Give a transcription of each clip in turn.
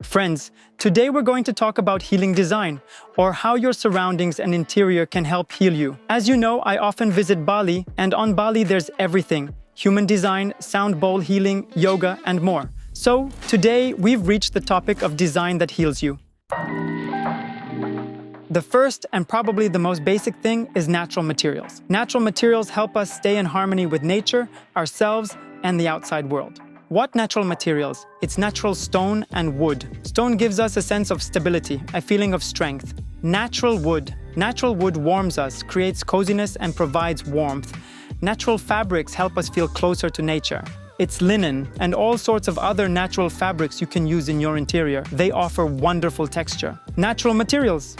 Friends, today we're going to talk about healing design, or how your surroundings and interior can help heal you. As you know, I often visit Bali, and on Bali there's everything: human design, sound bowl healing, yoga, and more. So today we've reached the topic of design that heals you. The first and probably the most basic thing is natural materials. Natural materials help us stay in harmony with nature, ourselves, and the outside world. What natural materials? It's natural stone and wood. Stone gives us a sense of stability, a feeling of strength. Natural wood. Natural wood warms us, creates coziness, and provides warmth. Natural fabrics help us feel closer to nature. It's linen and all sorts of other natural fabrics you can use in your interior. They offer wonderful texture. Natural materials,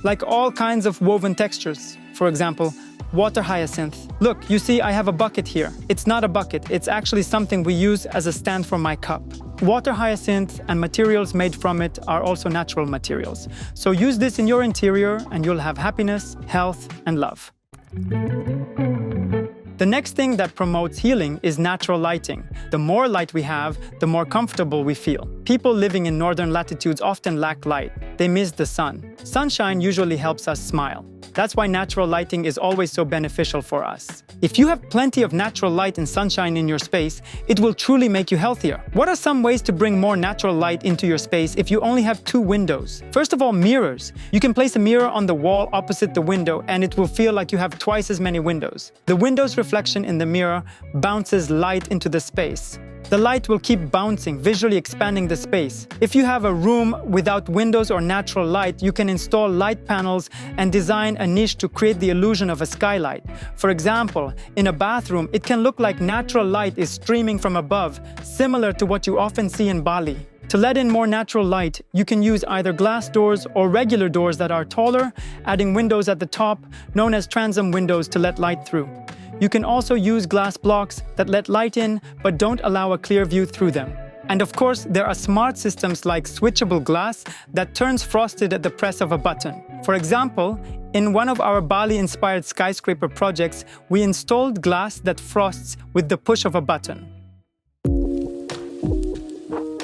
like all kinds of woven textures. For example, water hyacinth. Look, you see I have a bucket here. It's not a bucket, it's actually something we use as a stand for my cup. Water hyacinth and materials made from it are also natural materials. So use this in your interior and you'll have happiness, health, and love. The next thing that promotes healing is natural lighting. The more light we have, the more comfortable we feel. People living in northern latitudes often lack light. They miss the sun. Sunshine usually helps us smile. That's why natural lighting is always so beneficial for us. If you have plenty of natural light and sunshine in your space, it will truly make you healthier. What are some ways to bring more natural light into your space if you only have 2 windows? First of all, mirrors. You can place a mirror on the wall opposite the window and it will feel like you have twice as many windows. The window's reflection in the mirror bounces light into the space. The light will keep bouncing, visually expanding the space. If you have a room without windows or natural light, you can install light panels and design a niche to create the illusion of a skylight. For example, in a bathroom, it can look like natural light is streaming from above, similar to what you often see in Bali. To let in more natural light, you can use either glass doors or regular doors that are taller, adding windows at the top, known as transom windows, to let light through. You can also use glass blocks that let light in but don't allow a clear view through them. And of course, there are smart systems like switchable glass that turns frosted at the press of a button. For example, in one of our Bali-inspired skyscraper projects, we installed glass that frosts with the push of a button.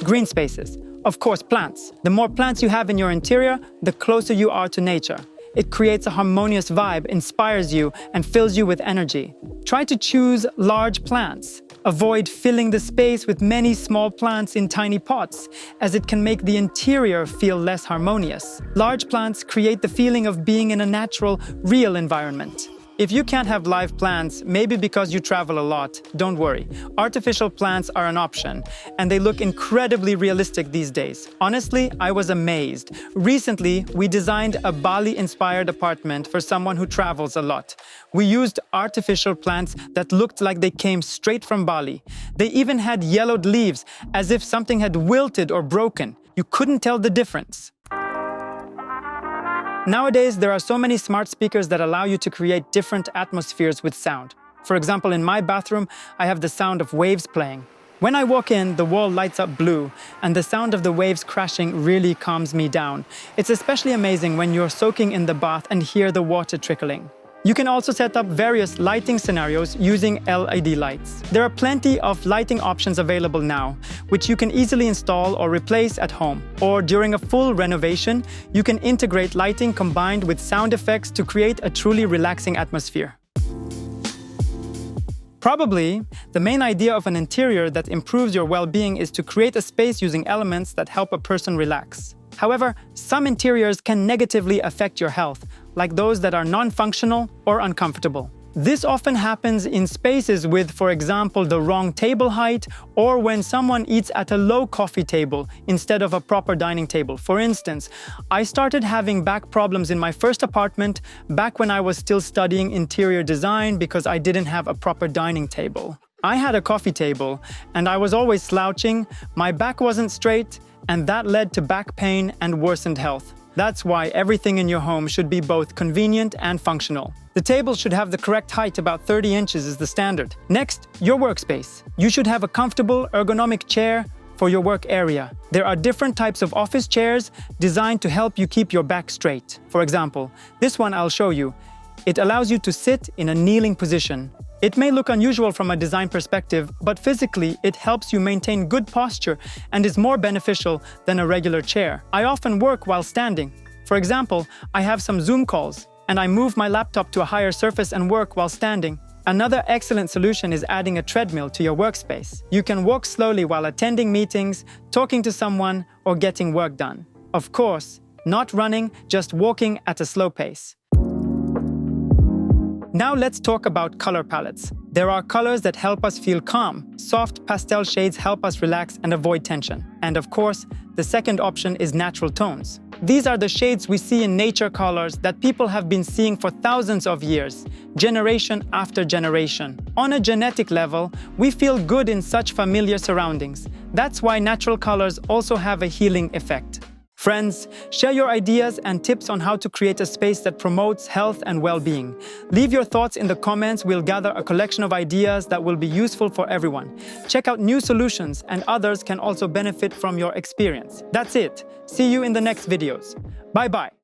Green spaces. Of course, plants. The more plants you have in your interior, the closer you are to nature. It creates a harmonious vibe, inspires you, and fills you with energy. Try to choose large plants. Avoid filling the space with many small plants in tiny pots, as it can make the interior feel less harmonious. Large plants create the feeling of being in a natural, real environment. If you can't have live plants, maybe because you travel a lot, don't worry. Artificial plants are an option, and they look incredibly realistic these days. Honestly, I was amazed. Recently, we designed a Bali-inspired apartment for someone who travels a lot. We used artificial plants that looked like they came straight from Bali. They even had yellowed leaves, as if something had wilted or broken. You couldn't tell the difference. Nowadays, there are so many smart speakers that allow you to create different atmospheres with sound. For example, in my bathroom, I have the sound of waves playing. When I walk in, the wall lights up blue, and the sound of the waves crashing really calms me down. It's especially amazing when you're soaking in the bath and hear the water trickling. You can also set up various lighting scenarios using LED lights. There are plenty of lighting options available now, which you can easily install or replace at home. Or during a full renovation, you can integrate lighting combined with sound effects to create a truly relaxing atmosphere. Probably, the main idea of an interior that improves your well-being is to create a space using elements that help a person relax. However, some interiors can negatively affect your health, like those that are non-functional or uncomfortable. This often happens in spaces with, for example, the wrong table height, or when someone eats at a low coffee table instead of a proper dining table. For instance, I started having back problems in my first apartment back when I was still studying interior design because I didn't have a proper dining table. I had a coffee table, and I was always slouching, my back wasn't straight, and that led to back pain and worsened health. That's why everything in your home should be both convenient and functional. The table should have the correct height, about 30 inches is the standard. Next, your workspace. You should have a comfortable, ergonomic chair for your work area. There are different types of office chairs designed to help you keep your back straight. For example, this one I'll show you. It allows you to sit in a kneeling position. It may look unusual from a design perspective, but physically, it helps you maintain good posture and is more beneficial than a regular chair. I often work while standing. For example, I have some Zoom calls, and I move my laptop to a higher surface and work while standing. Another excellent solution is adding a treadmill to your workspace. You can walk slowly while attending meetings, talking to someone, or getting work done. Of course, not running, just walking at a slow pace. Now let's talk about color palettes. There are colors that help us feel calm. Soft pastel shades help us relax and avoid tension. And of course, the second option is natural tones. These are the shades we see in nature colors that people have been seeing for thousands of years, generation after generation. On a genetic level, we feel good in such familiar surroundings. That's why natural colors also have a healing effect. Friends, share your ideas and tips on how to create a space that promotes health and well-being. Leave your thoughts in the comments. We'll gather a collection of ideas that will be useful for everyone. Check out new solutions, and others can also benefit from your experience. That's it. See you in the next videos. Bye-bye.